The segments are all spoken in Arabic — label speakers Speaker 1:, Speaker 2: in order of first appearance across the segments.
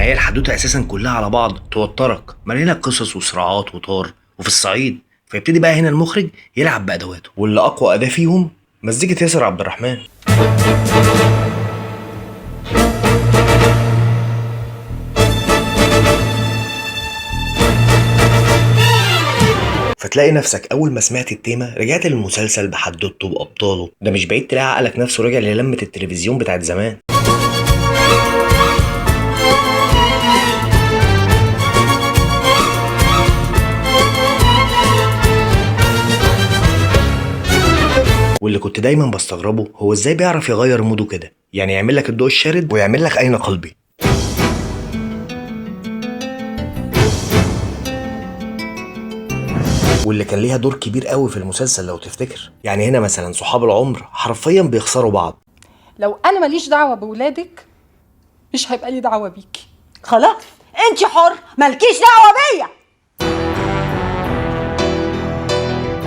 Speaker 1: هي الحدوته اساسا كلها على بعض توترك، مليانه قصص وصراعات وطار وفي الصعيد. فيبتدي بقى هنا المخرج يلعب بادواته، واللي اقوى اداه فيهم مزيكه ياسر عبد الرحمن. فتلاقي نفسك اول ما سمعت التيمه رجعت للمسلسل بحدوته بابطاله. ده مش بعيد تلاقي عقلك نفسه رجع للمه التلفزيون بتاعت زمان. واللي كنت دايما بستغربه هو ازاي بيعرف يغير موده كده، يعني يعمل لك الضوء الشارد ويعمل لك اين قلبي. واللي كان ليها دور كبير قوي في المسلسل لو تفتكر، يعني هنا مثلا صحاب العمر حرفيا بيخسروا بعض.
Speaker 2: لو انا ماليش دعوه بولادك مش هيبقى لي دعوه بيكي.
Speaker 3: خلاص انت حر، مالكيش دعوه بيا.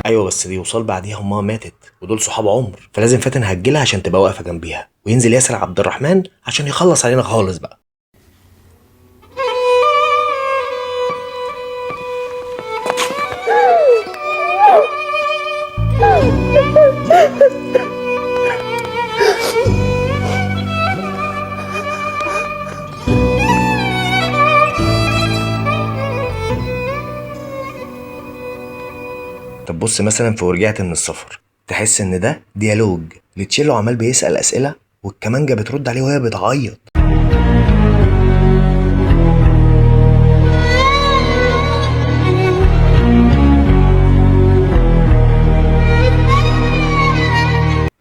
Speaker 1: ايوه بس دي وصال بعديها امها ماتت ودول صحاب عمر، فلازم فاتن هتجيلها عشان تبقى واقفه جنبيها، وينزل ياسر عبد الرحمن عشان يخلص علينا خالص بقى. طب بص مثلا في ورجعت من السفر، تحس ان ده ديالوج لتشيلو عمال بيسأل اسئله والكمانجه بترد عليه وهي بتعيط.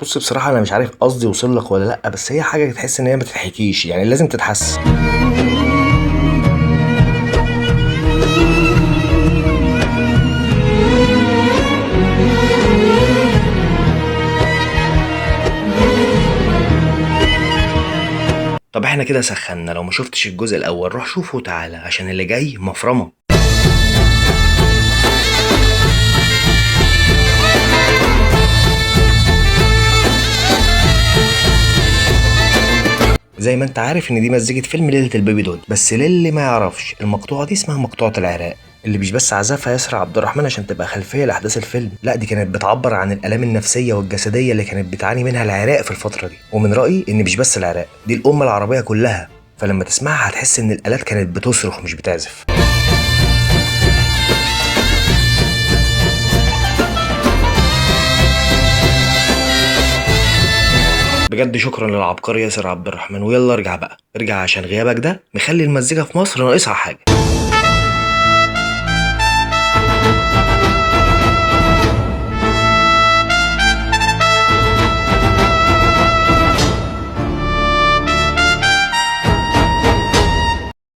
Speaker 1: بص بصراحه انا مش عارف قصدي وصل لك ولا لا، بس هي حاجه تحس ان هي ما تتحكيش، يعني لازم تتحس. طب احنا كده سخنا، لو ما شفتش الجزء الاول روح شوفه تعالى عشان اللي جاي مفرمه. زي ما انت عارف ان دي مزيكة فيلم ليلة البيبي دول، بس للي ما يعرفش المقطوعة دي اسمها مقطوعة العراق، اللي مش بس عزفها ياسر عبد الرحمن عشان تبقى خلفية لأحداث الفيلم، لا دي كانت بتعبر عن الآلام النفسية والجسدية اللي كانت بتعاني منها العراق في الفترة دي. ومن رأيي ان مش بس العراق، دي الأمة العربية كلها، فلما تسمعها هتحس ان الآلات كانت بتصرخ مش بتعزف. بجد شكرا للعبقري ياسر عبد الرحمن، ويلا ارجع بقى ارجع عشان غيابك ده مخلي المزيكا في مصر ناقصها حاجة.